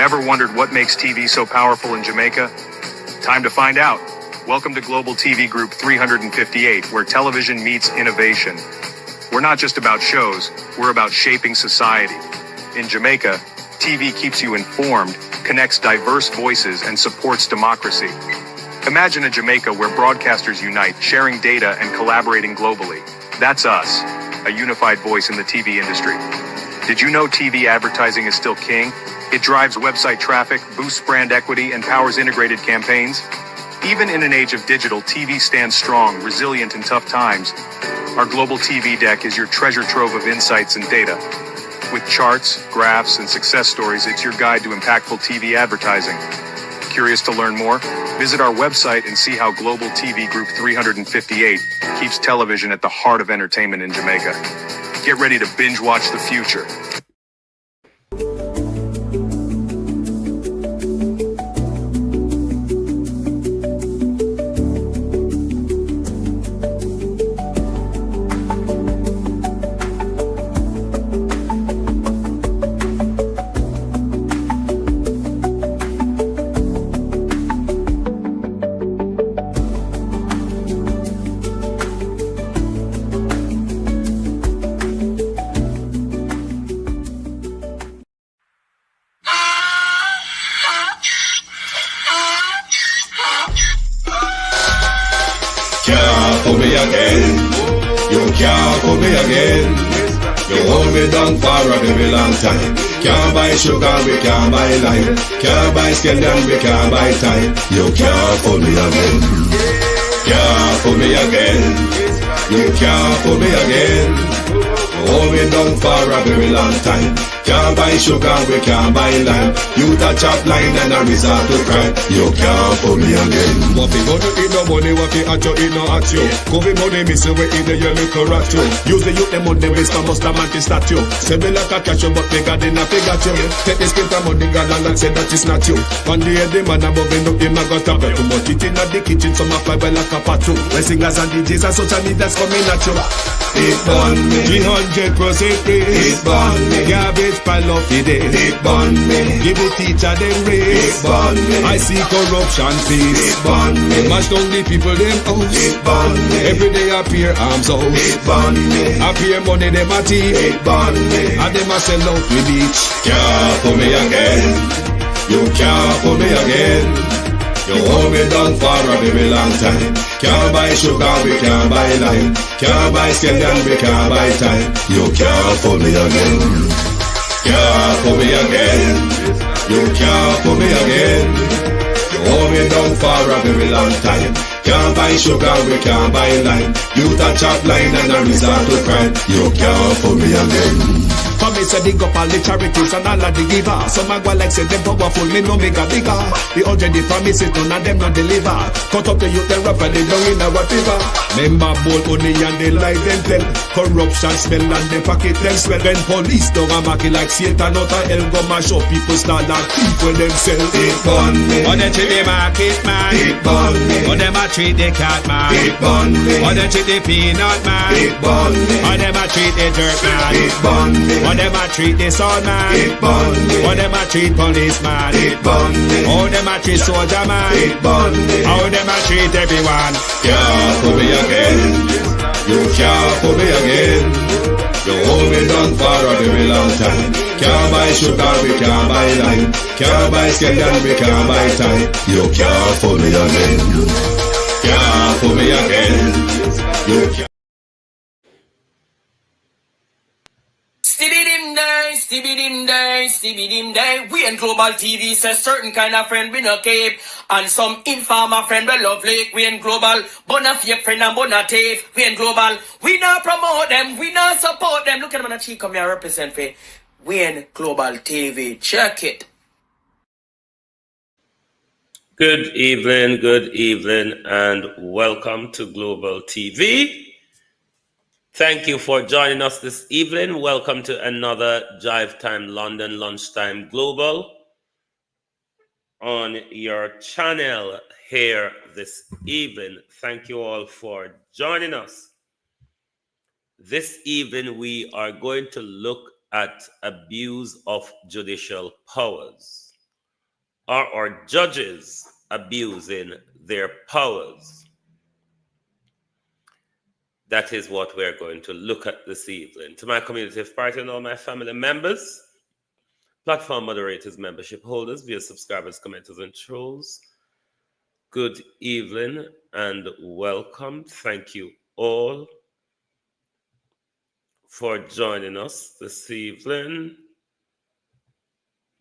Ever wondered what makes TV so powerful in Jamaica? Time to find out. Welcome to Global TV Group 358, where television meets innovation. We're not just about shows, we're about shaping society. In Jamaica, TV keeps you informed, connects diverse voices, and supports democracy. Imagine a Jamaica where broadcasters unite, sharing data and collaborating globally. That's us, a unified voice in the TV industry. Did you know TV advertising is still king? It drives website traffic, boosts brand equity, and powers integrated campaigns. Even in an age of digital, TV stands strong, resilient in tough times. Our global TV deck is your treasure trove of insights and data. With charts, graphs, and success stories, it's your guide to impactful TV advertising. Curious to learn more? Visit our website and see how Global TV Group 358 keeps television at the heart of entertainment in Jamaica. Get ready to binge watch the future. For me again, you can't for me again. You hold me down for a very long time. Can't buy sugar, we can't buy lime. Can't buy scandal, we can't buy time. You can't for me again. Can't for me again. You can't for me again. You hold me down for a very long time. Can't buy sugar, we can't buy lime. You touch up line and a resort to crime. You can't for me again. What fi gonna eat no money, what fi at you, eat no at you. Covid money, miss away in the yellow rat you. Use the youth, them on the waste, must a man to statue. Say me like a catch you, but me got in a figure you. Take the script of money, girl, and say that it's not you. One day the man above him up, him a got a bet. Too much it in the kitchen, some a fly well like a patu. My singers and DJs and social media's coming at you. It burn me. 300% raise. It burn me. Garbage pile up the day. It burn me. Give the teacher them It raise. burn me. I see corruption please. It burn me. Mash down the people them house. It burn me. Every day appear arms out. It burn me. Appear money them a thief. It burn me. And them a sell out with each. Can't for me again. You can't for me again. You hold me down for a very long time. Can't buy sugar, we can't buy lime. Can't buy scandal, we can't buy time. You can't for me again. Can't for me again. You can't for me again. You hold me down for a very long time. Can't buy sugar, we can't buy lime. You touch up line and a resort to crime. You can't for me again. For me say dig up all the charities and all of the giver. Some a go like say them powerful, me no make a bigger. The already promises, none of them no deliver. Cut up the youth, them rough and they down in our fever. Member bold money and they lie them tell. Corruption smell and they pocket them swell. When police don't a market like Satan out of hell, go mash up people start like thief when them sell. It burn me. Or they treat the market man. It burn me. Or them a treat the cat man. It burn me. Or they treat the peanut man. It burn me. Or them a treat the dirt man. It burn me. Or them a treat the sun man. It burn me. Or them a treat policeman. It burn me. Or them a treat soldier man. It burn me. Or them a treat everyone. Can't for me again. You can't for me again. You hold me down for a very long time. Can't buy sugar, we can't buy lime. Can't buy scandal, we can't buy time. You can't for me again. Can't for me again. You can't. Stibbidim day. We in Global TV says certain kind of friend we no keep. And some informer friend we love like. We in Global, bona fake friend and bona tape. We in Global, we not promote them, we not support them. Look at them on the cheek, come here represent for. We in Global TV, check it. Good evening, and welcome to Global TV. Thank you for joining us this evening. Welcome to another Jive Time London Lunchtime Global on your channel here this evening. Thank you all for joining us. This evening, we are going to look at abuse of judicial powers. Are our judges abusing their powers? That is what we're going to look at this evening. To my community of party and all my family members, platform moderators, membership holders, viewers, subscribers, commenters, and trolls, good evening and welcome. Thank you all for joining us this evening.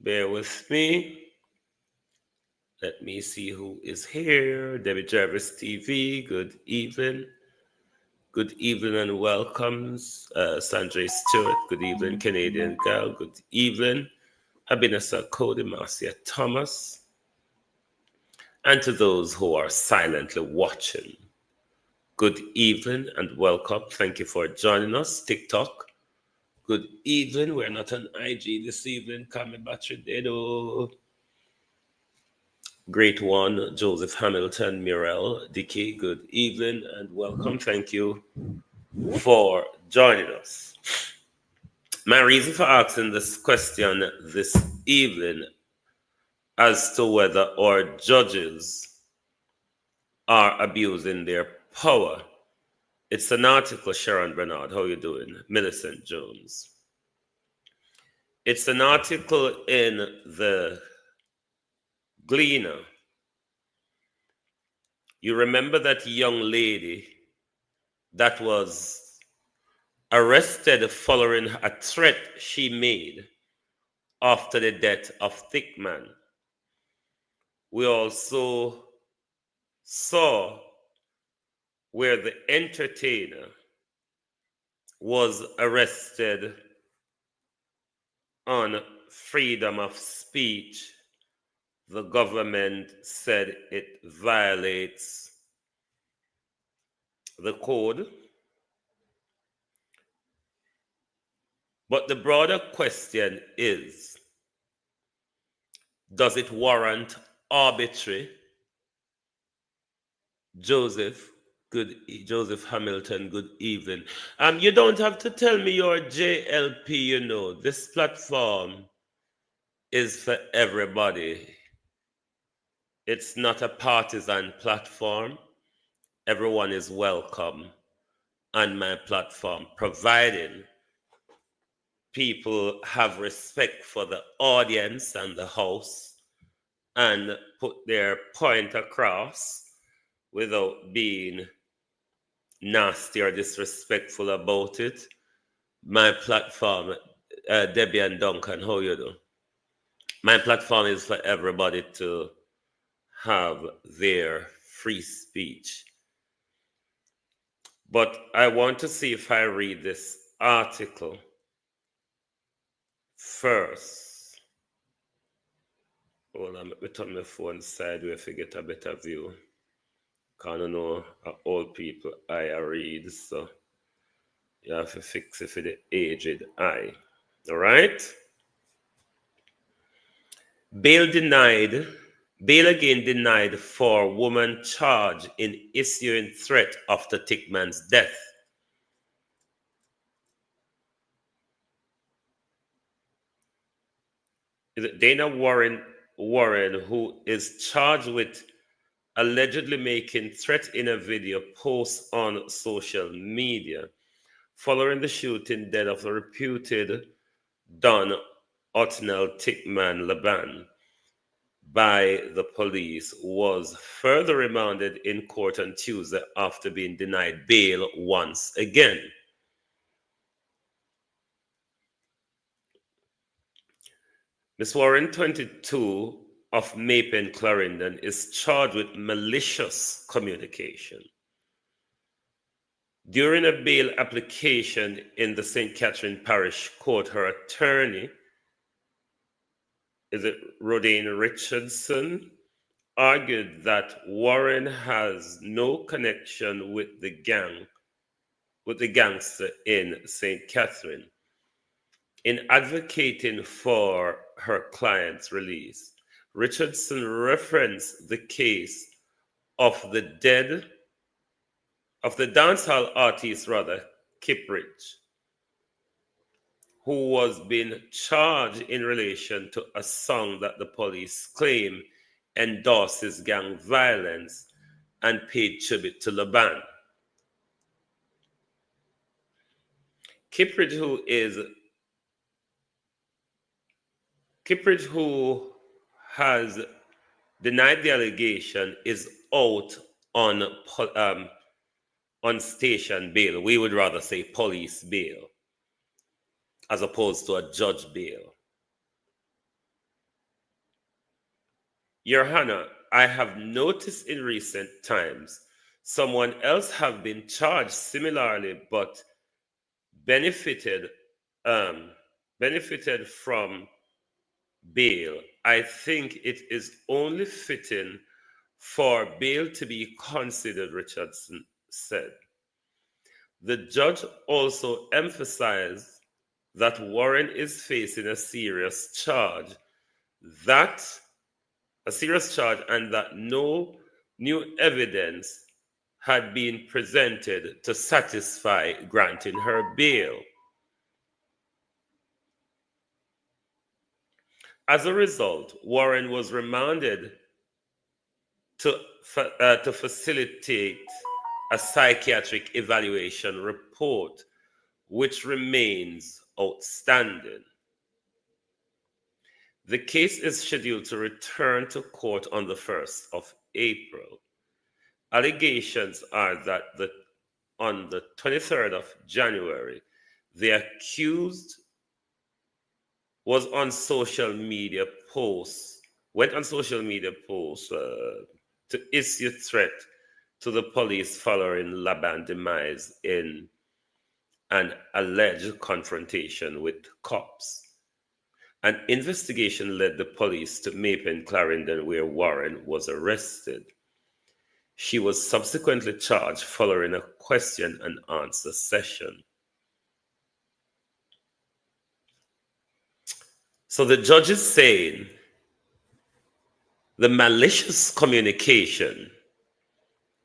Bear with me. Let me see who is here. Debbie Jarvis TV, good evening. Good evening and welcome. Sandra Stewart, good evening. Canadian Gal, good evening. Abinasa Cody, Marcia Thomas. And to those who are silently watching, good evening and welcome. Thank you for joining us. TikTok, good evening. We're not on IG this evening. Coming battery dead. Great one, Joseph Hamilton, Mirel, Dickey, good evening and welcome. Thank you for joining us. My reason for asking this question this evening as to whether our judges are abusing their power. It's an article, Sharon Bernard. How you doing? Millicent Jones. It's an article in the Gleaner. You remember that young lady that was arrested following a threat she made after the death of Thickman. We also saw where the entertainer was arrested on freedom of speech. The government said it violates the code. But the broader question is, does it warrant arbitrary? Joseph Hamilton, good evening. You don't have to tell me you're JLP, you know. This platform is for everybody. It's not a partisan platform. Everyone is welcome on my platform, providing people have respect for the audience and the house and put their point across without being nasty or disrespectful about it. My platform, Debbie and Duncan, how you do? My platform is for everybody to have their free speech. But I want to see if I read this article first. Hold on, let me turn my phone sideways to get a better view. Can't know old people I read, so you have to fix it for the aged eye. All right? Bail again denied for woman charged in issuing threat after Tickman's death. Is it Dana Warren, who is charged with allegedly making threat in a video post on social media following the shooting death of the reputed Don Otnell Tickman Laban by the police, was further remanded in court on Tuesday after being denied bail once again. Ms. Warren, 22, of Mapen, Clarendon, is charged with malicious communication. During a bail application in the St. Catherine Parish Court, her attorney, Rodane Richardson, argued that Warren has no connection with the gangster in St. Catherine. In advocating for her client's release, Richardson referenced the case of the dancehall artist, Kippridge, who was being charged in relation to a song that the police claim endorses gang violence and paid tribute to Laban. Kippridge, who has denied the allegation, is out on station bail. We would rather say police bail, as opposed to a judge bail. Your Honor, I have noticed in recent times someone else have been charged similarly, but benefited from bail. I think it is only fitting for bail to be considered, Richardson said. The judge also emphasized that Warren is facing a serious charge and that no new evidence had been presented to satisfy granting her bail. As a result, Warren was remanded to facilitate a psychiatric evaluation report, which remains outstanding. The case is scheduled to return to court on the 1st of April. Allegations are that on the 23rd of January, the accused went on social media posts to issue threat to the police following Laban's demise in an alleged confrontation with cops. An investigation led the police to Maple, Clarendon, where Warren was arrested. She was subsequently charged following a question and answer session. So the judge is saying the malicious communication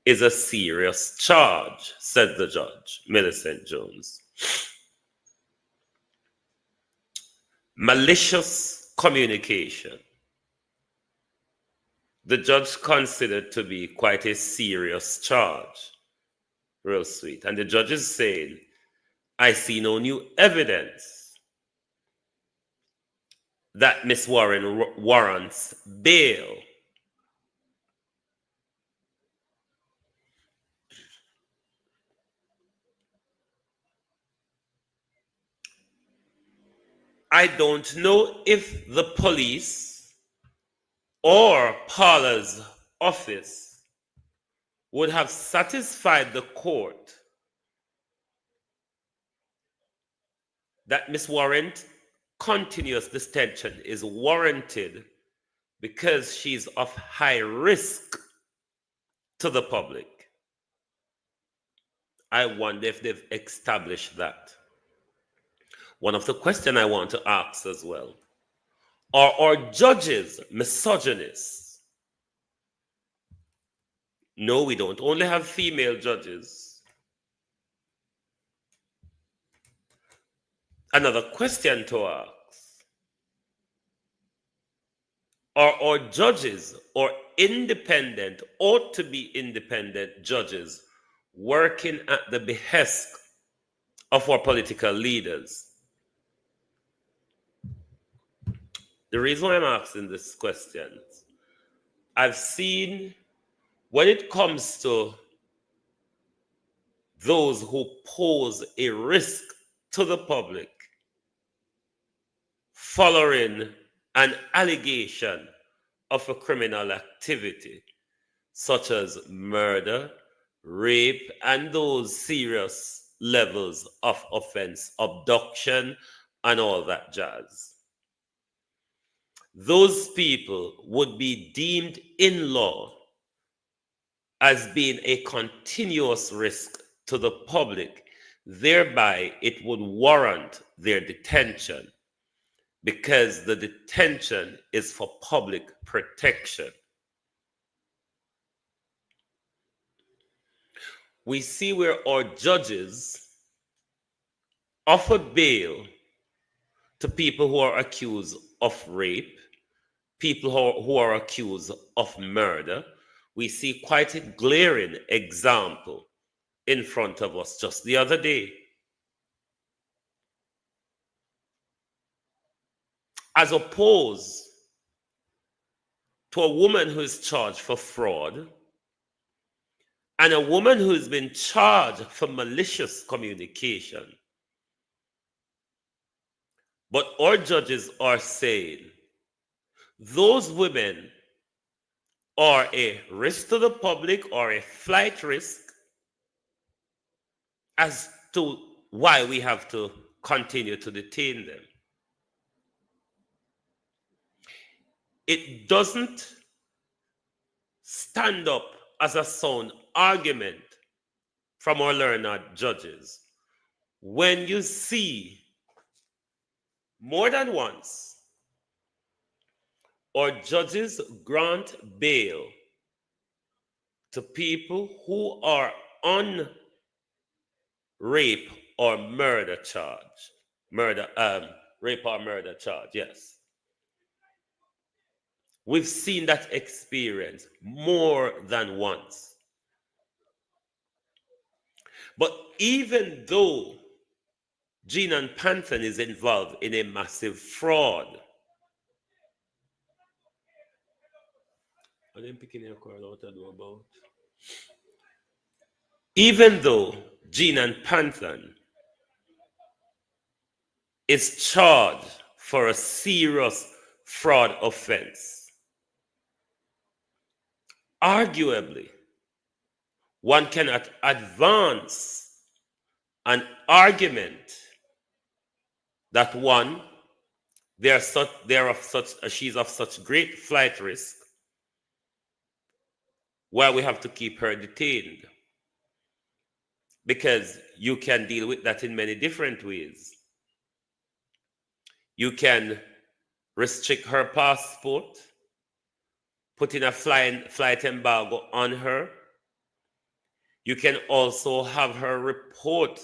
is a serious charge, said the judge, Millicent Jones. Malicious communication. The judge considered to be quite a serious charge. Real sweet. And the judge is saying, I see no new evidence that Miss Warren warrants bail. I don't know if the police or Paula's office would have satisfied the court that Miss Warren's continuous detention is warranted because she's of high risk to the public. I wonder if they've established that. One of the questions I want to ask as well, are our judges misogynists? No, we don't only have female judges. Another question to ask, are our judges or independent, ought to be independent judges working at the behest of our political leaders? The reason why I'm asking this question, I've seen when it comes to those who pose a risk to the public following an allegation of a criminal activity, such as murder, rape, and those serious levels of offense, abduction, and all that jazz. Those people would be deemed in law as being a continuous risk to the public. Thereby, it would warrant their detention because the detention is for public protection. We see where our judges offer bail to people who are accused of rape, people who are accused of murder, we see quite a glaring example in front of us just the other day. As opposed to a woman who is charged for fraud and a woman who has been charged for malicious communication. But our judges are saying those women are a risk to the public or a flight risk as to why we have to continue to detain them. It doesn't stand up as a sound argument from our learned judges when you see more than once our judges grant bail to people who are on rape or murder charge. Rape or murder charge, yes. We've seen that experience more than once. But even though Gene and Panton is involved in a massive fraud, even though Gene and Panton is charged for a serious fraud offense, arguably, one cannot advance an argument that one, she's of such great flight risk, why we have to keep her detained. Because you can deal with that in many different ways. You can restrict her passport, put in a flight embargo on her. You can also have her report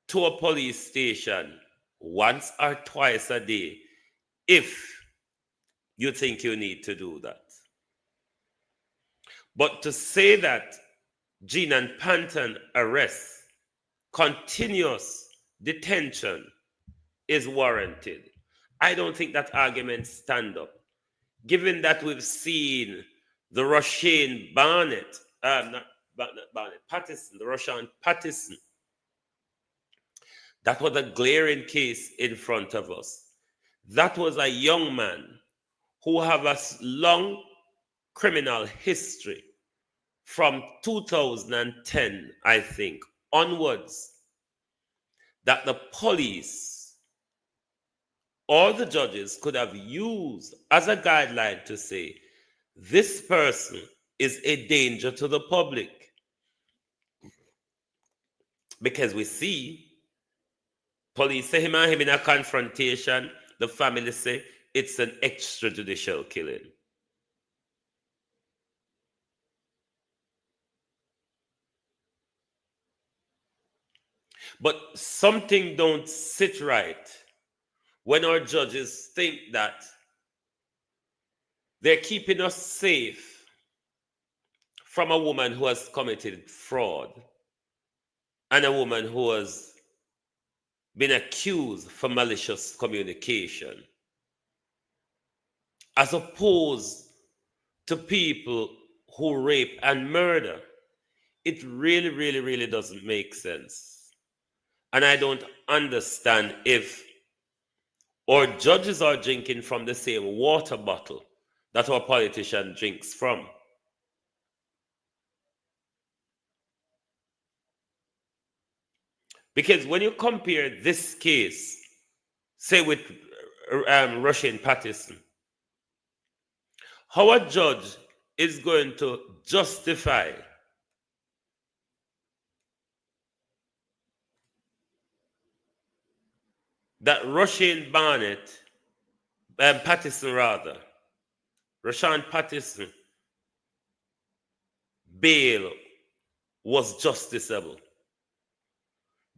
to a police station once or twice a day if you think you need to do that. But to say that Gene and Panton arrest, continuous detention is warranted, I don't think that argument stand up. Given that we've seen the Russian Barnett, Patterson, the Russian Patterson, that was a glaring case in front of us. That was a young man who have a long criminal history from 2010, I think, onwards, that the police or the judges could have used as a guideline to say, this person is a danger to the public. Because we see police say him and him in a confrontation, the family say it's an extrajudicial killing. But something don't sit right when our judges think that they're keeping us safe from a woman who has committed fraud and a woman who has been accused for malicious communication, as opposed to people who rape and murder. It really, really, really doesn't make sense. And I don't understand if our judges are drinking from the same water bottle that our politician drinks from. Because when you compare this case, say with Russian Patterson, how a judge is going to justify that Russian Patterson bail was justiciable,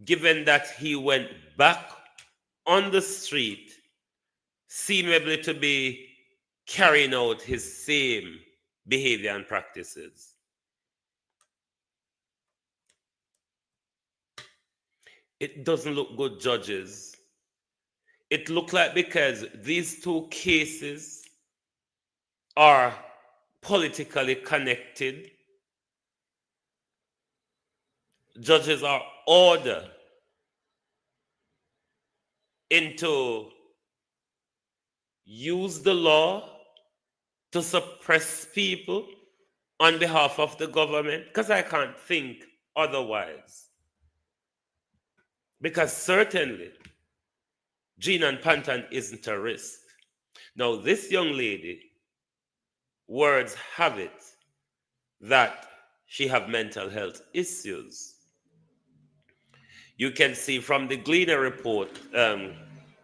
given that he went back on the street seemingly to be carrying out his same behavior and practices. It doesn't look good, judges. It looks like because these two cases are politically connected, judges are ordered into use the law to suppress people on behalf of the government, because I can't think otherwise. Because certainly, Jean and Pantan isn't a risk. Now, this young lady, words have it that she have mental health issues. You can see from the Gleaner report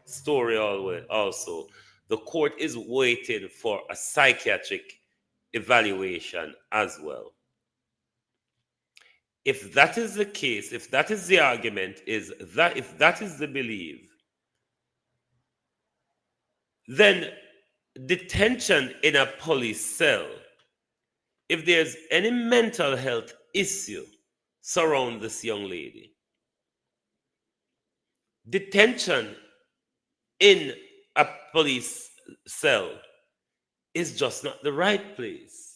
story also, the court is waiting for a psychiatric evaluation as well. If that is the case, if that is the argument, is that if that is the belief, then detention in a police cell, if there's any mental health issue surround this young lady, detention in a police cell is just not the right place.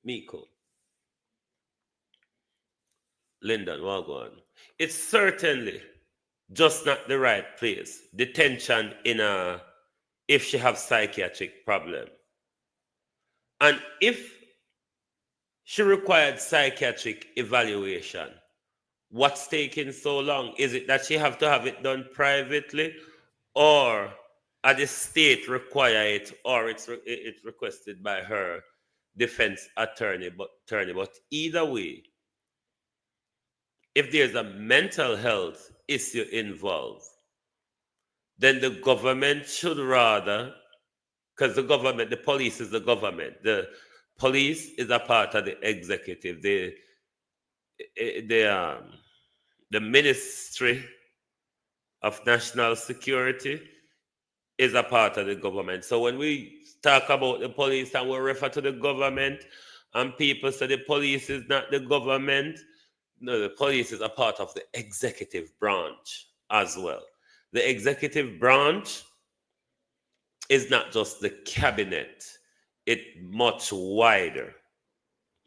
Miko. Lyndon, well gone. It's certainly just not the right place. Detention in a, if she have psychiatric problem. And if she required psychiatric evaluation, what's taking so long? Is it that she have to have it done privately, or at the state require it, or it's requested by her defense attorney? But either way, if there's a mental health issue involved, then the government should rather, because the police is the government. The police is a part of the executive. The Ministry of National Security is a part of the government. So when we talk about the police and we refer to the government, and people say the police is not the government, no, the police is a part of the executive branch as well. The executive branch is not just the cabinet, it's much wider.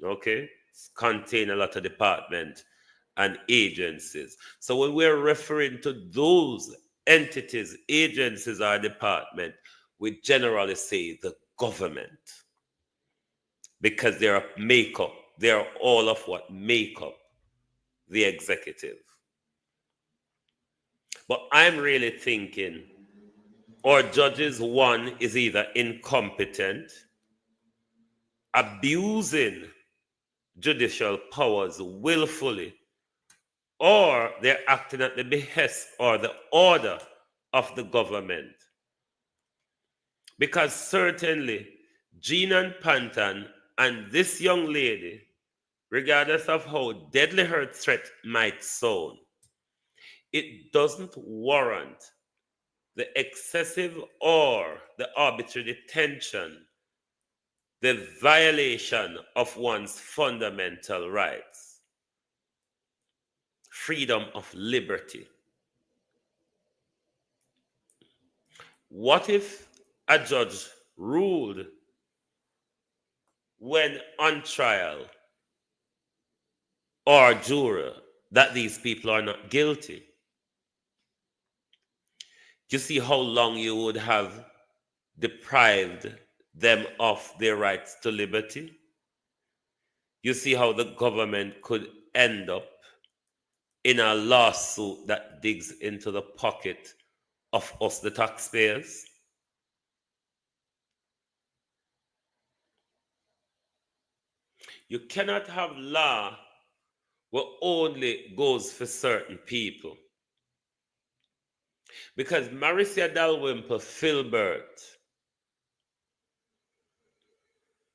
Okay? It's contain a lot of departments and agencies. So when we're referring to those entities, agencies, or department, we generally say the government, because they're makeup. They're all of what make up the executive. But I'm really thinking our judges, one, is either incompetent, abusing judicial powers willfully, or they're acting at the behest or the order of the government. Because certainly, Jean and Pantan and this young lady, regardless of how deadly her threat might sound, it doesn't warrant the excessive or the arbitrary detention, the violation of one's fundamental rights, freedom of liberty. What if a judge ruled when on trial or juror that these people are not guilty? You see how long you would have deprived them of their rights to liberty? You see how the government could end up in a lawsuit that digs into the pocket of us, the taxpayers? You cannot have law where only goes for certain people. Because Maricia Dalrymple Filbert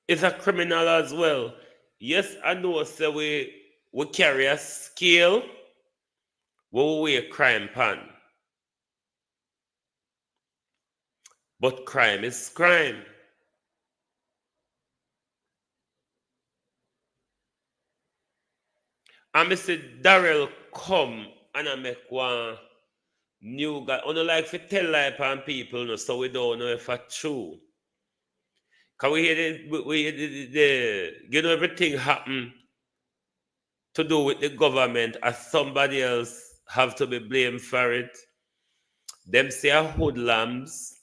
is a criminal as well. Yes, I know, so we carry a scale where we weigh crime pan. But crime is crime. And Mr. Darrell come and I make one new guy. I don't like to tell lie on people, no, so we don't know if it's true. Because we hear everything happen to do with the government as somebody else have to be blamed for it. Them say a hoodlums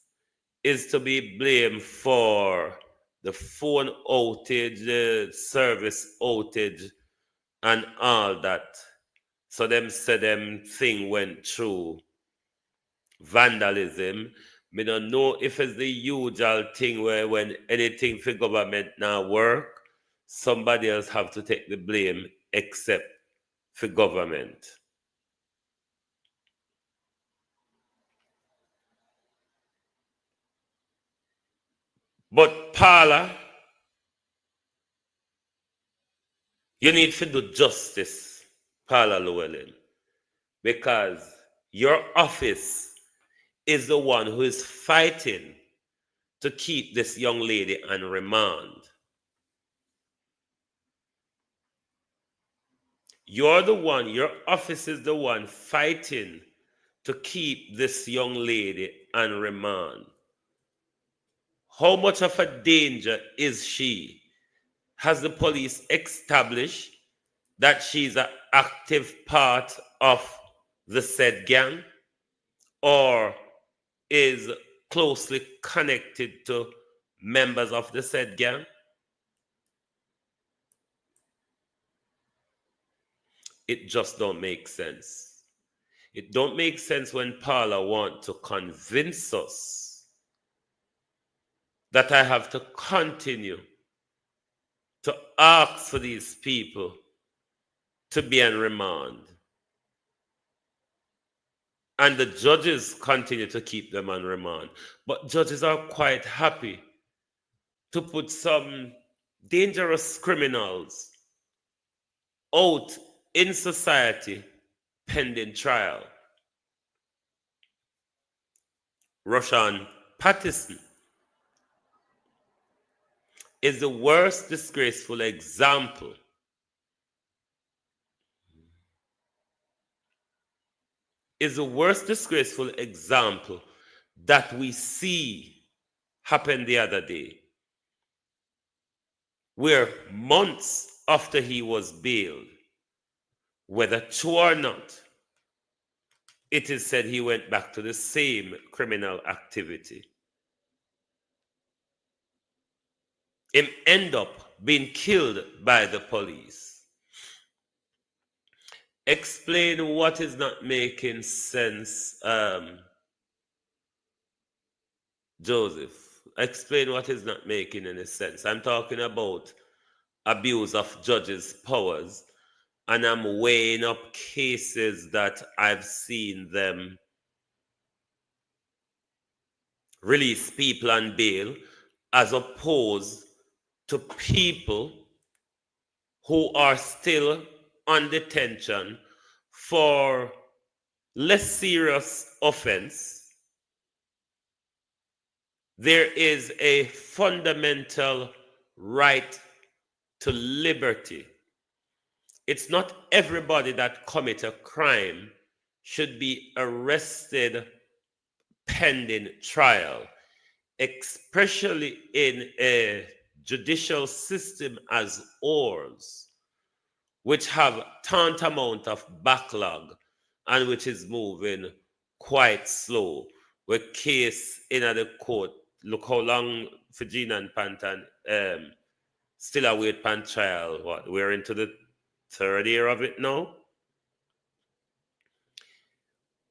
is to be blamed for the phone outage, the service outage, and all that. So them say them thing went through vandalism. Me don't know if it's the usual thing where when anything for government now work, somebody else have to take the blame except for government. But Paula, you need to do justice, Paula Llewellyn, because your office is the one who is fighting to keep this young lady on remand. You're the one, your office is the one fighting to keep this young lady on remand. How much of a danger is she? Has the police established that she's an active part of the said gang or is closely connected to members of the said gang? It just don't make sense. It don't make sense when Paula want to convince us that I have to continue to ask for these people to be on remand. And the judges continue to keep them on remand. But judges are quite happy to put some dangerous criminals out in society pending trial. Roshan Patterson is the worst disgraceful example that we see happen the other day, where months after he was bailed, whether true or not, it is said he went back to the same criminal activity. Him end up being killed by the police. Explain what is not making sense, Joseph. Explain what is not making any sense. I'm talking about abuse of judges' powers, and I'm weighing up cases that I've seen them release people on bail as opposed to people who are still on detention for less serious offense. There is a fundamental right to liberty. It's not everybody that commits a crime should be arrested pending trial, especially in a judicial system as ours, which have tantamount of backlog and which is moving quite slow. With case in the court, look how long Virginia and Pantan still await pan trial. What, we're into the third year of it now.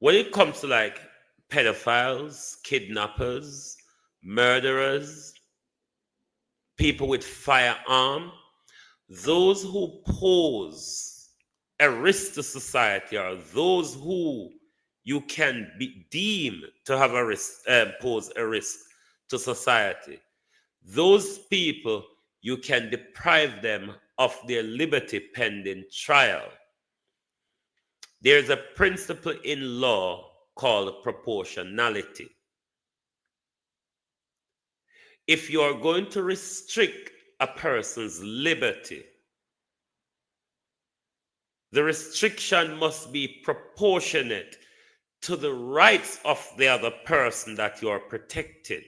When it comes to like pedophiles, kidnappers, murderers, people with firearm, those who pose a risk to society are those who you can be deemed to have a risk, pose a risk to society. Those people, you can deprive them of their liberty pending trial. There's a principle in law called proportionality. if you're going to restrict a person's liberty, the restriction must be proportionate to the rights of the other person that you're protecting.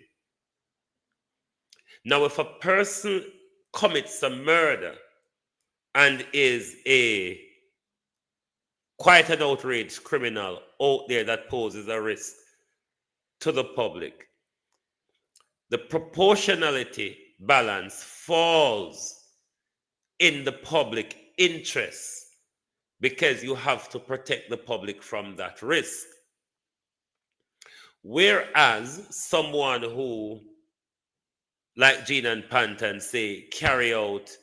Now, if a person commits a murder and is quite an outraged criminal out there that poses a risk to the public, the proportionality balance falls in the public interest because you have to protect the public from that risk. Whereas someone who, like Gene and Panton say, carry out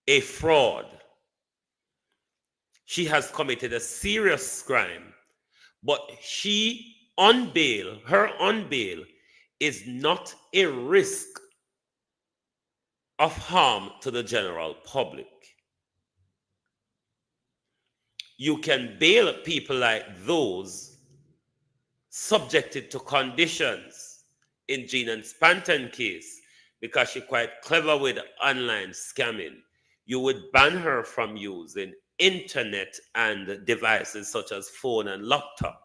a fraud, she has committed a serious crime, but her on bail is not a risk of harm to the general public. You can bail people like those subjected to conditions in Gene and Panton case because she's quite clever with online scamming. You would ban her from using internet and devices such as phone and laptop.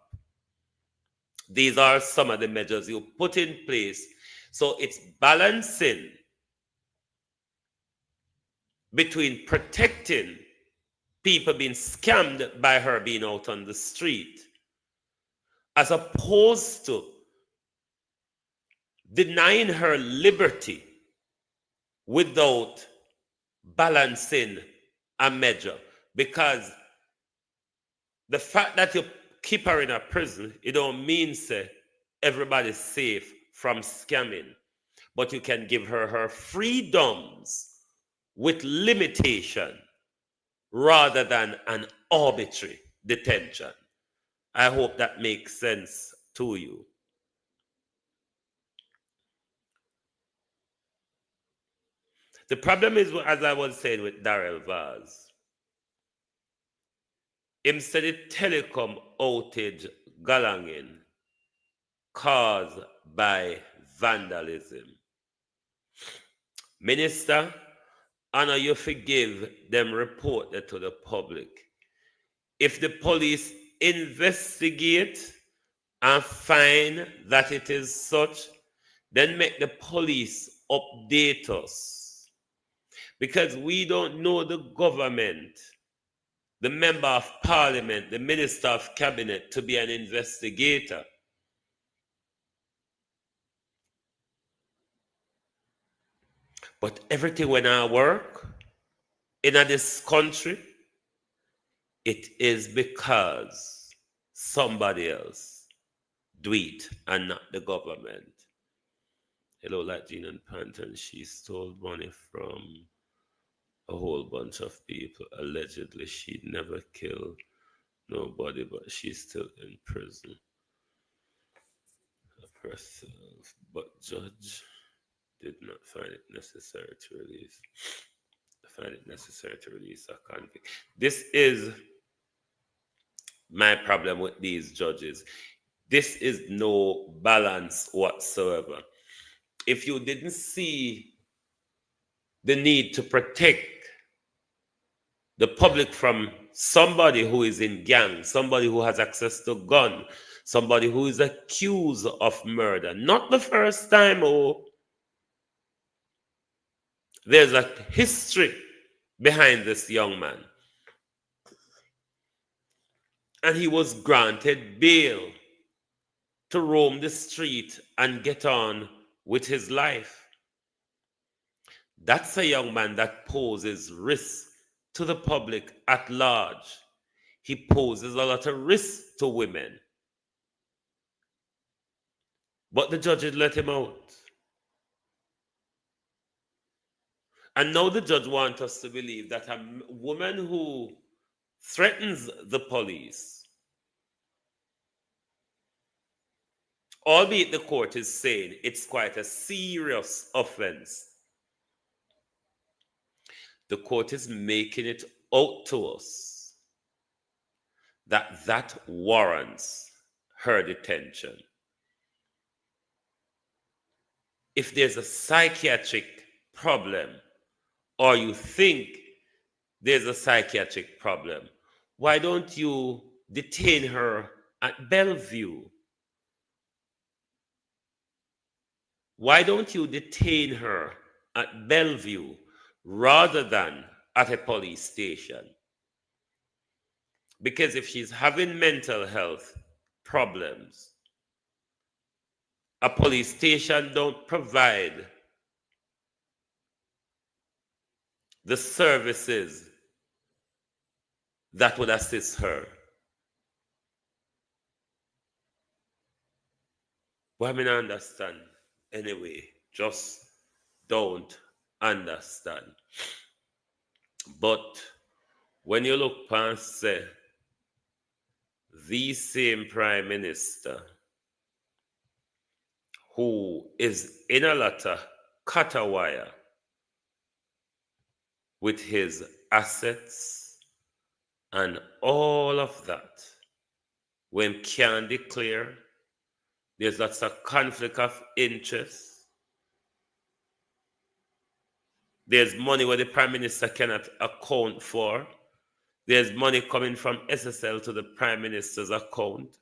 These are some of the measures you put in place. So it's balancing between protecting people being scammed by her being out on the street, as opposed to denying her liberty without balancing a measure. Because the fact that you keep her in a prison, it don't mean say everybody's safe from scamming, but you can give her her freedoms with limitation rather than an arbitrary detention. I hope that makes sense to you. The problem is, as I was saying with Darrell Vaz, him said the telecom outage galanging caused by vandalism. Minister, I know you forgive them report that to the public. If the police investigate and find that it is such, then make the police update us. Because we don't know the government, the member of parliament, the minister of cabinet to be an investigator. But everything when I work in this country, it is because somebody else do it and not the government. Hello, like Jean and Panton, she stole money from a whole bunch of people. Allegedly, she never killed nobody, but she's still in prison herself. But judge did not find it necessary to release. A convict. This is my problem with these judges. This is no balance whatsoever. If you didn't see the need to protect the public from somebody who is in gang, somebody who has access to gun, somebody who is accused of murder, not the first time, there's a history behind this young man. And he was granted bail to roam the street and get on with his life. That's a young man that poses risk to the public at large. He poses a lot of risk to women. But the judges let him out. And now the judge wants us to believe that a woman who threatens the police, albeit the court is saying it's quite a serious offense, the court is making it out to us that warrants her detention. if there's a psychiatric problem, or you think there's a psychiatric problem, why don't you detain her at Bellevue? Why don't you detain her at Bellevue rather than at a police station? Because if she's having mental health problems, a police station don't provide the services that would assist her. But I mean, I understand. Anyway, just don't understand. But when you look past, say, the same prime minister who is in a lot of catawire with his assets and all of that, when can declare there's lots of conflict of interest. There's money where the prime minister cannot account for. There's money coming from SSL to the prime minister's account.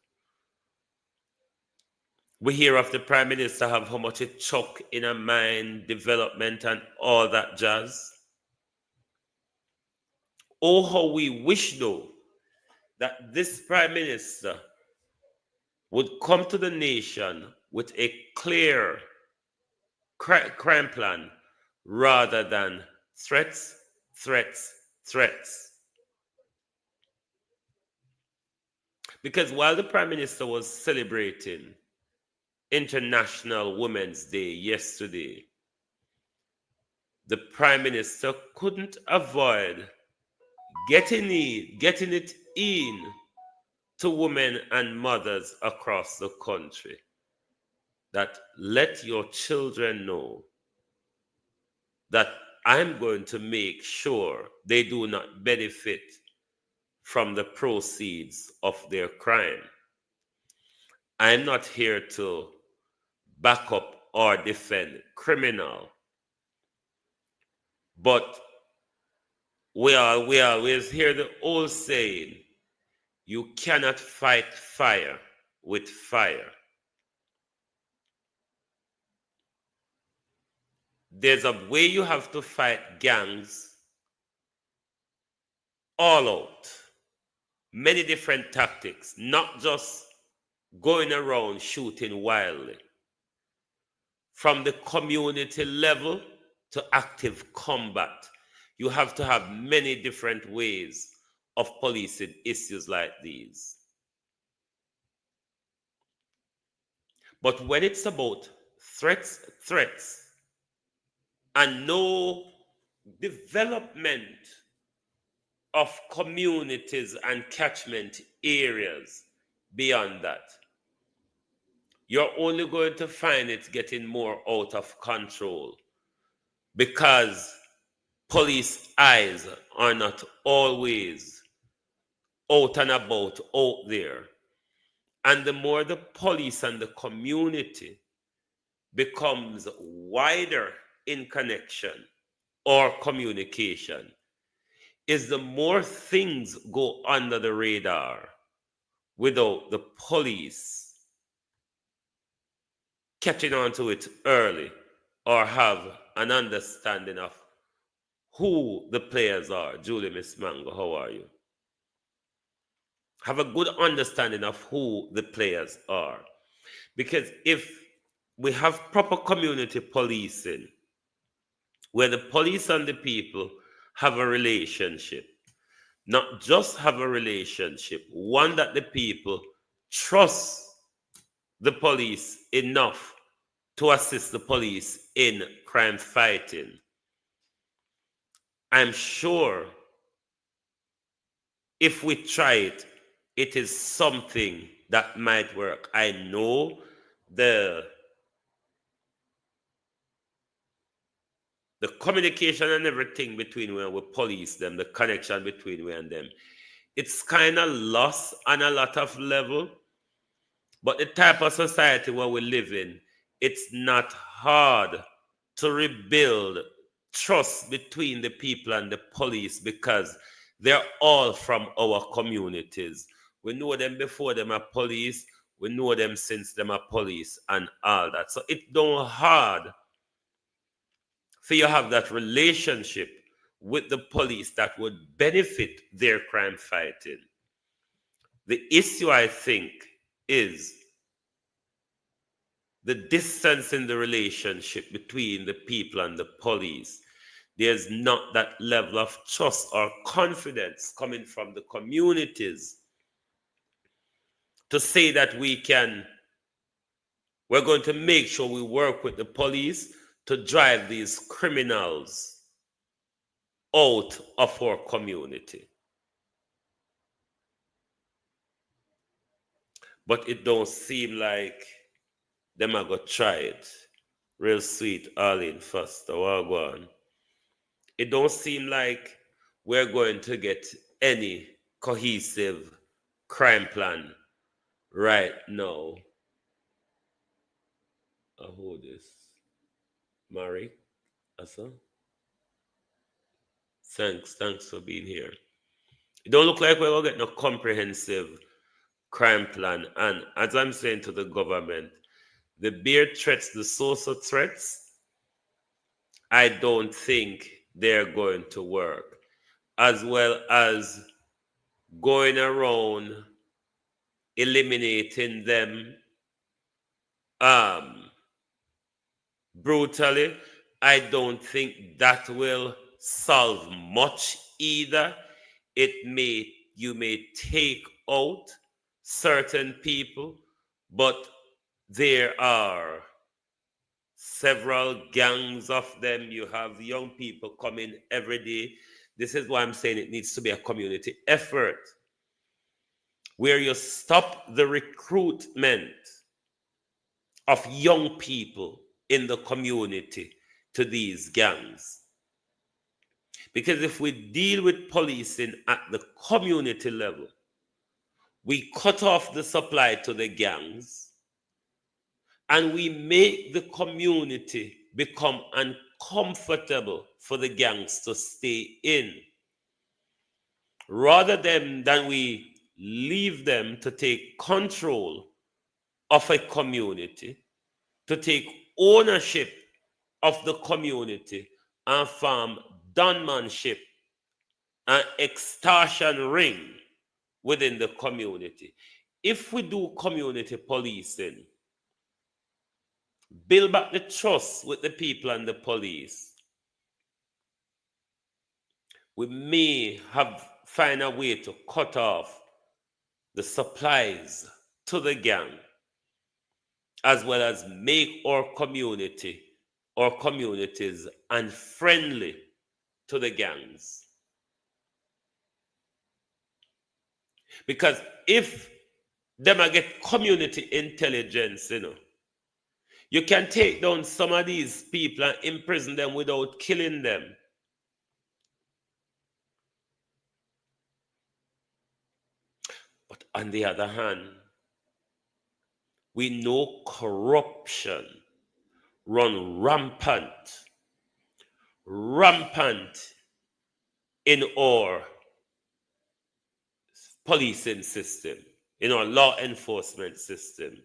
We hear of the prime minister have how much it chuck in a mine development and all that jazz. Oh, how we wish though that this prime minister would come to the nation with a clear crime plan rather than threats, threats, threats. Because while the prime minister was celebrating International Women's Day yesterday, the prime minister couldn't avoid getting it in to women and mothers across the country that let your children know that I'm going to make sure they do not benefit from the proceeds of their crime. I'm not here to back up or defend criminal, but we always hear the old saying, you cannot fight fire with fire. There's a way you have to fight gangs all out. Many different tactics, not just going around shooting wildly. From the community level to active combat, you have to have many different ways of policing issues like these. But when it's about threats, and no development of communities and catchment areas beyond that, you're only going to find it getting more out of control because police eyes are not always out and about out there. And the more the police and the community becomes wider in connection or communication, is the more things go under the radar without the police catching on to it early or have an understanding of who the players are. Julie, Miss Mango, how are you? Have a good understanding of who the players are. Because if we have proper community policing, where the police and the people have a relationship, not just have a relationship, one that the people trust the police enough to assist the police in crime fighting, I'm sure if we try it, it is something that might work. I know the communication and everything between when we police them, the connection between we and them, it's kind of lost on a lot of level. But the type of society where we live in it's not hard to rebuild trust between the people and the police because they're all from our communities. We know them before them are police. We know them since them are police and all that. So it's not hard for you to have that relationship with the police that would benefit their crime fighting. The issue, I think, is the distance in the relationship between the people and the police. There's not that level of trust or confidence coming from the communities to say that we're going to make sure we work with the police to drive these criminals out of our community. But it don't seem like them are going to try it. Real sweet, Arlene Foster, Wagwan. It don't seem like we're going to get any cohesive crime plan right now. Who this? Mary? Asa? Thanks for being here. It don't look like we're going to get no comprehensive crime plan. And as I'm saying to the government, the bare threats, the social threats, I don't think they're going to work. As well as going around eliminating them brutally, I don't think that will solve much either. You may take out certain people, but there are several gangs of them. You have young people coming every day. This is why I'm saying it needs to be a community effort where you stop the recruitment of young people in the community to these gangs. Because if we deal with policing at the community level, we cut off the supply to the gangs and we make the community become uncomfortable for the gangs to stay in. Rather than we leave them to take control of a community, to take ownership of the community and form gunmanship and extortion ring within the community. If we do community policing, build back the trust with the people and the police, we may find a way to cut off the supplies to the gang, as well as make our communities unfriendly to the gangs. Because if them get community intelligence, you can take down some of these people and imprison them without killing them. But on the other hand, we know corruption run rampant in our policing system, in our law enforcement system,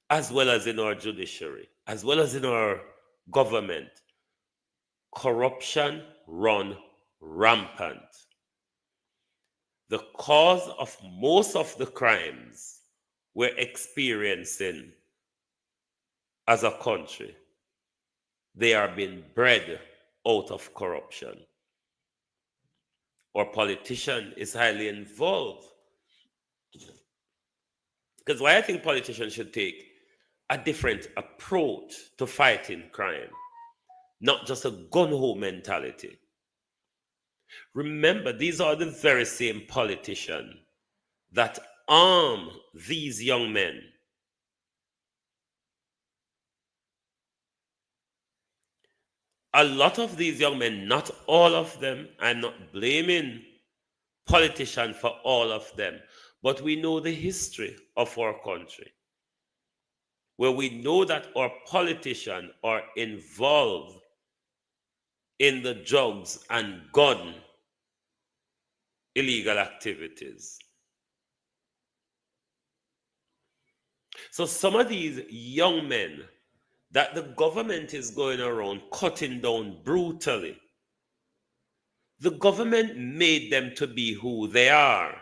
as well as in our judiciary, as well as in our government. Corruption run rampant. The cause of most of the crimes we're experiencing as a country, they are being bred out of corruption. Our politician is highly involved. Because why I think politicians should take a different approach to fighting crime, not just a gun-ho mentality. Remember, these are the very same politicians that arm these young men. A lot of these young men, not all of them, I'm not blaming politicians for all of them, but we know the history of our country. where we know that our politicians are involved in the drugs and gun illegal activities. So some of these young men that the government is going around cutting down brutally, the government made them to be who they are.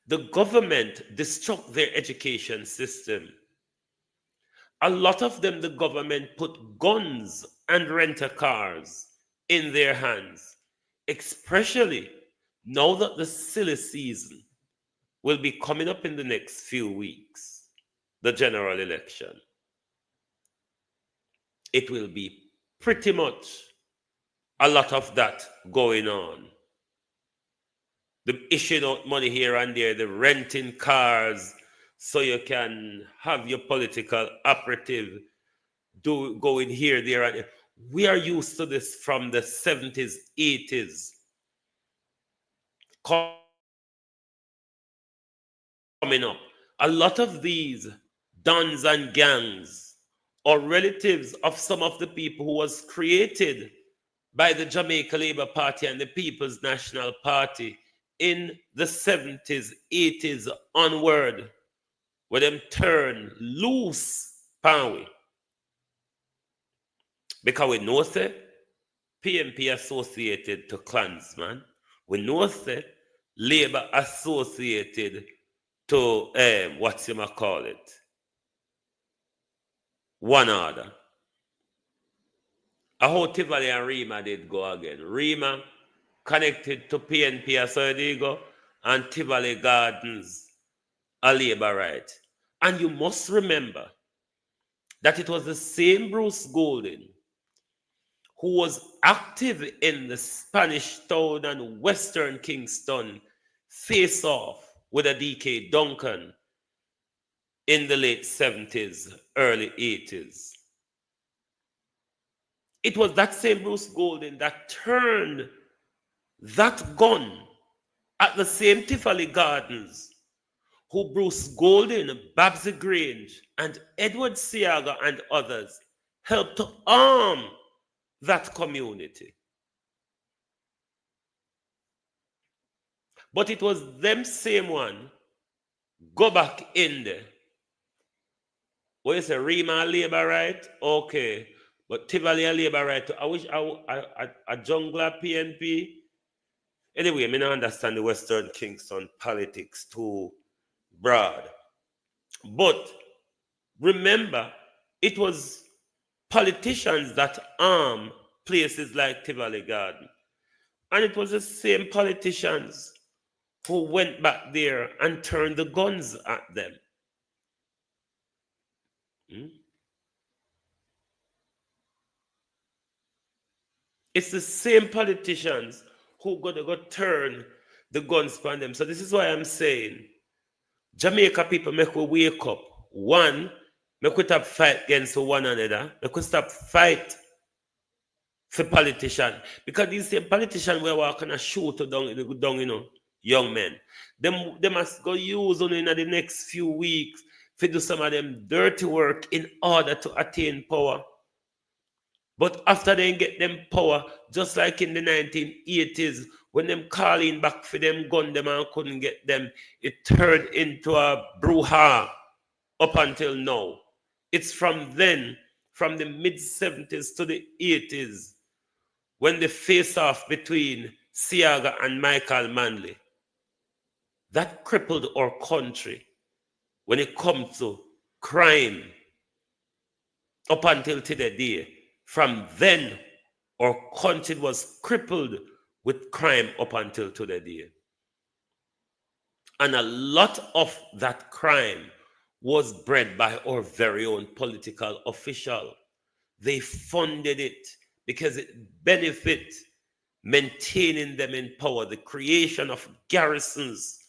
The government destruct their education system. A lot of them, the government put guns and renter cars in their hands, especially now that the silly season will be coming up in the next few weeks, the general election. It will be pretty much a lot of that going on. The issuing out money here and there, the renting cars so you can have your political operative going here, there, and there. We are used to this from the 70s, 80s. Coming up. A lot of these dons and gangs or relatives of some of the people who was created by the Jamaica Labour Party and the People's National Party in the 70s, 80s onward, where them turn loose power. Because we know that PNP associated to Klansman, we know that Labour associated to what's you might call it, one order. How Tivoli and Rima did go again. Rima connected to PNP as Diego, and Tivoli Gardens a Labour right. And you must remember that it was the same Bruce Golden who was active in the Spanish Town and Western Kingston face-off with a DK Duncan in the late 70s, early 80s. It was that same Bruce Golden that turned that gun at the same Tivoli Gardens who Bruce Golden, Babsy Grange, and Edward Siaga and others helped to arm that community. But it was them same one go back in there. What you say, Rima Labour right? Okay. But Tivoli Labour right. I wish a jungler PNP. Anyway, I don't understand the Western Kingston politics too broad. But remember, it was politicians that armed places like Tivoli Garden. And it was the same politicians who went back there and turned the guns at them. It's the same politicians who go turn the guns on them. So this is why I'm saying, Jamaica people make we wake up. One, make we stop fight against one another. Make we stop fight for politicians. Because these same politicians were walking and shoot down, you know, young men. They must go use on in the next few weeks to do some of them dirty work in order to attain power. But after they get them power, just like in the 1980s, when them calling back for them gun them and couldn't get them, it turned into a brouhaha up until now. It's from then, from the mid-70s to the 80s, when the face-off between Siaga and Michael Manley, that crippled our country when it comes to crime up until today. From then, our country was crippled with crime up until today. And a lot of that crime was bred by our very own political official. They funded it because it benefit maintaining them in power, the creation of garrisons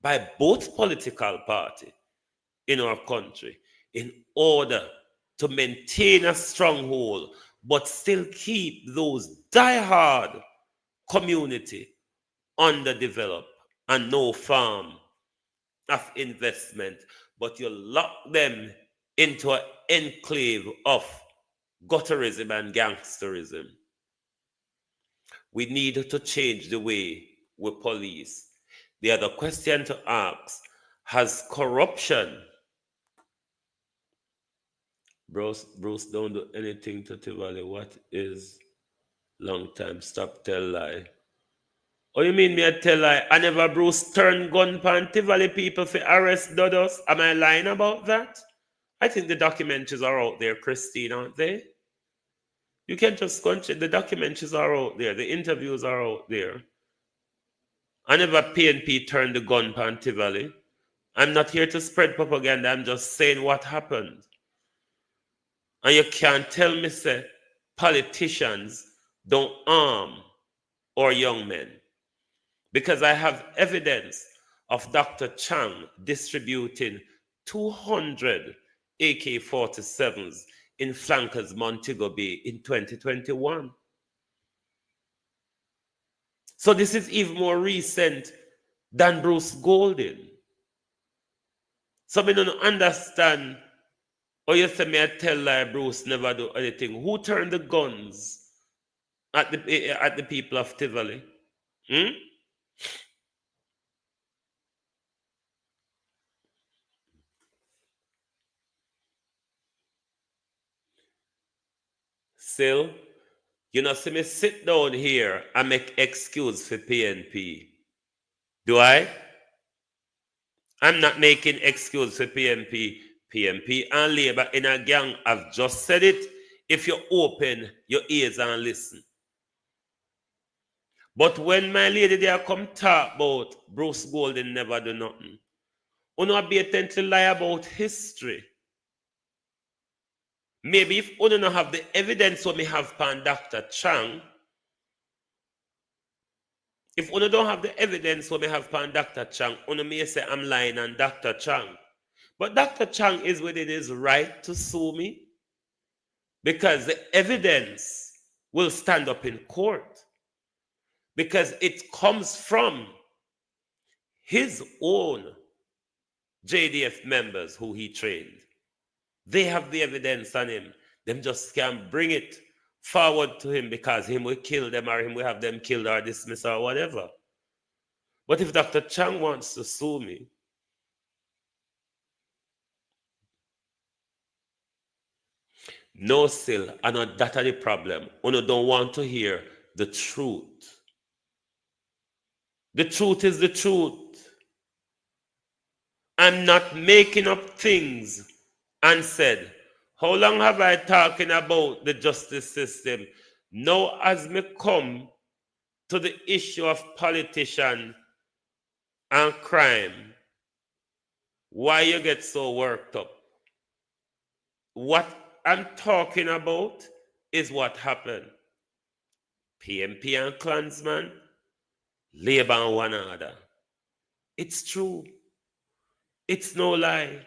by both political parties in our country in order to maintain a stronghold, but still keep those die-hard community underdeveloped and no farm of investment, but you lock them into an enclave of gutterism and gangsterism. We need to change the way we police. The other question to ask, has corruption? Bruce don't do anything to Tivoli. What is long time? Stop tell lie. Oh, you mean me a tell lie? I never Bruce turn gun pan Tivoli people for arrest Dodos? Am I lying about that? I think the documentaries are out there, Christine, aren't they? You can't just crunch it. The documentaries are out there. The interviews are out there. I never PNP turned the gun pan Tivoli. I'm not here to spread propaganda. I'm just saying what happened. And you can't tell me, say, politicians don't arm our young men. Because I have evidence of Dr. Chang distributing 200 AK-47s in flankers Montego Bay in 2021. So this is even more recent than Bruce Golding. So I don't understand. Or you say me I tell lie Bruce never do anything. Who turned the guns at the people of Tivoli? Still, you know, see me sit down here and make excuse for PNP. Do I? I'm not making excuse for PNP. PNP and Labour in a gang. I've just said it. If you open your ears and listen. But when my lady there come talk about Bruce Golding never do nothing, you know, be attentive lie about history. Maybe if you don't have the evidence what me have from Dr. Chang, if you don't have the evidence what me have from Dr. Chang, you may say I'm lying on Dr. Chang. But Dr. Chang is within his right to sue me because the evidence will stand up in court because it comes from his own JDF members who he trained. They have the evidence on him. Them just can't bring it forward to him because him will kill them or him will have them killed or dismissed or whatever. But if Dr. Chang wants to sue me, no still, and not that are the problem. You don't want to hear the truth. The truth is the truth. I'm not making up things and said, how long have I talking about the justice system? Now as me come to the issue of politician and crime, why you get so worked up? What I'm talking about is what happened. PMP and Klansman, Labour and one another. It's true. It's no lie.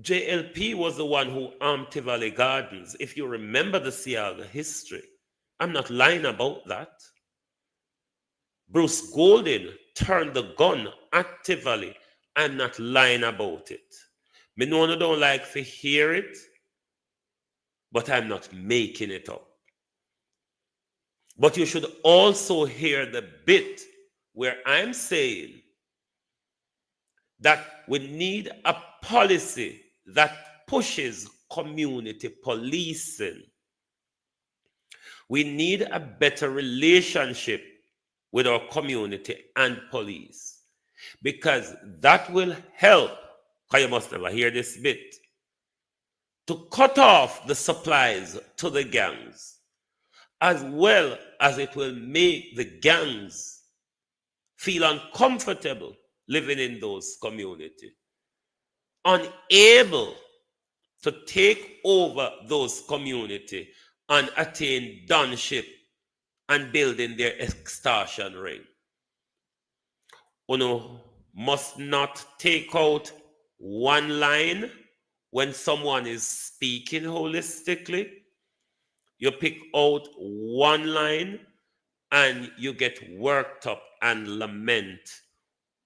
JLP was the one who armed Tivoli Gardens. If you remember the Siaga history, I'm not lying about that. Bruce Golding turned the gun at Tivoli. I'm not lying about it. Me know you don't like to hear it, but I'm not making it up. But you should also hear the bit where I'm saying that we need a policy that pushes community policing. We need a better relationship with our community and police because that will help, because you must never hear this bit, to cut off the supplies to the gangs, as well as it will make the gangs feel uncomfortable living in those communities, unable to take over those communities and attain donship and building their extortion ring. You must not take out one line when someone is speaking holistically. You pick out one line and you get worked up and lament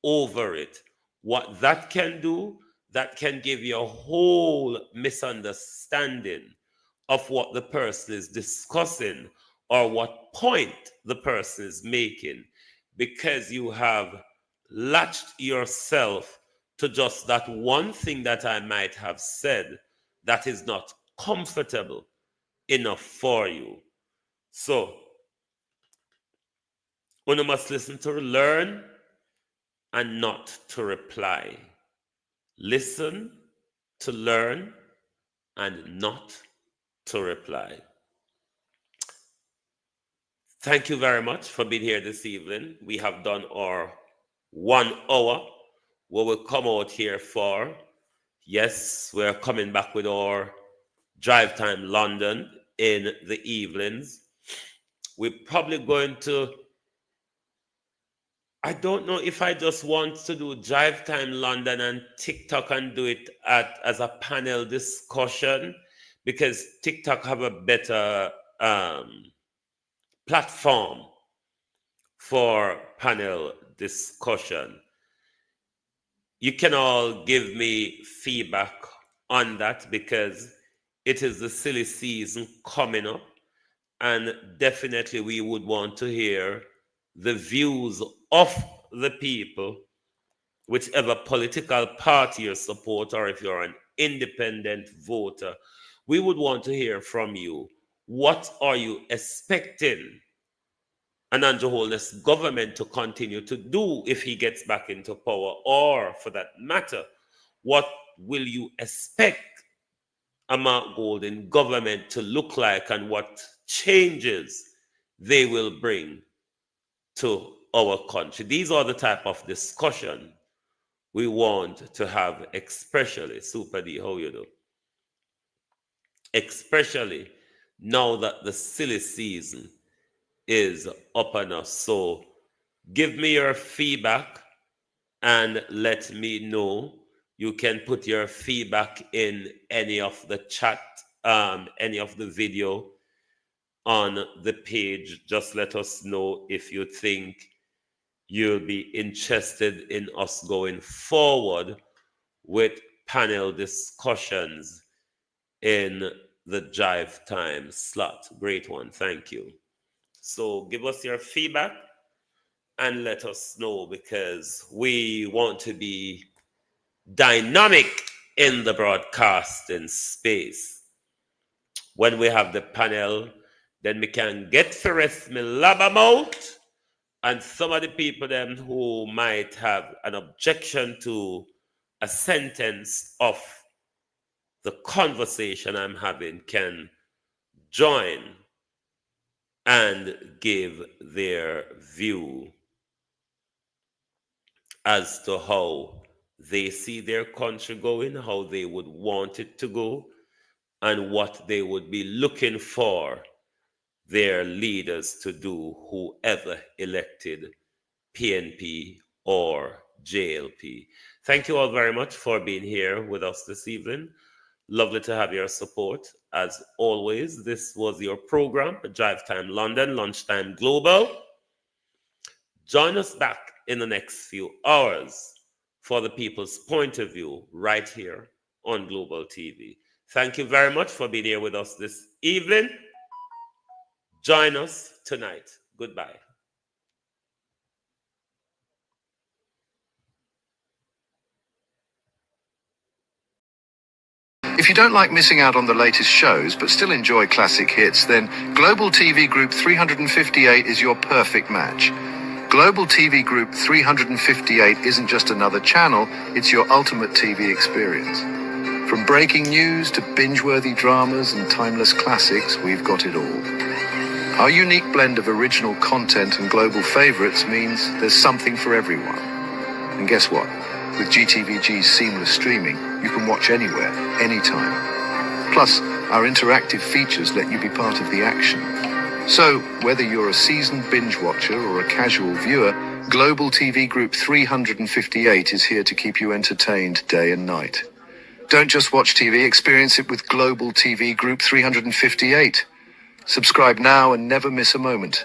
over it. What that can do, that can give you a whole misunderstanding of what the person is discussing or what point the person is making, because you have latched yourself to just that one thing that I might have said that is not comfortable enough for you. So, one must listen to learn and not to reply. Listen to learn and not to reply. Thank you very much for being here this evening. We have done our 1 hour where we'll come out here for, yes, we're coming back with our Drive Time London in the evenings. We're probably going to, I don't know if I just want to do Drive Time London and TikTok and do it as a panel discussion, because TikTok have a better platform for panel discussion. You can all give me feedback on that, because it is the silly season coming up, and definitely we would want to hear the views of the people, whichever political party you support, or if you're an independent voter. We would want to hear from you. What are you expecting an Andrew Holness government to continue to do if he gets back into power? Or, for that matter, what will you expect a Mark Golding government to look like, and what changes they will bring to our country? These are the type of discussion we want to have, especially, Super D, how you do? Especially now that the silly season is upon us. So give me your feedback and let me know. You can put your feedback in any of the chat, any of the video on the page. Just let us know if you think you'll be interested in us going forward with panel discussions in the Jive Time slot. Great one, thank you. So give us your feedback and let us know, because we want to be dynamic in the broadcasting space. When we have the panel, then we can get the rest me lab out, and some of the people then who might have an objection to a sentence of the conversation I'm having can join and give their view as to how they see their country going, how they would want it to go, and what they would be looking for their leaders to do, whoever elected PNP or JLP. Thank you all very much for being here with us this evening. Lovely to have your support. As always, this was your program, Drive Time London, Lunchtime Global. Join us back in the next few hours for the people's point of view right here on Global TV. Thank you very much for being here with us this evening. Join us tonight. Goodbye. If you don't like missing out on the latest shows but still enjoy classic hits, then Global TV Group 358 is your perfect match. Global TV Group 358 isn't just another channel, it's your ultimate TV experience. From breaking news to binge-worthy dramas and timeless classics, we've got it all. Our unique blend of original content and global favorites means there's something for everyone. And guess what? With GTVG's seamless streaming, you can watch anywhere, anytime. Plus, our interactive features let you be part of the action. So, whether you're a seasoned binge watcher or a casual viewer, Global TV Group 358 is here to keep you entertained day and night. Don't just watch TV, experience it with Global TV Group 358. Subscribe now and never miss a moment.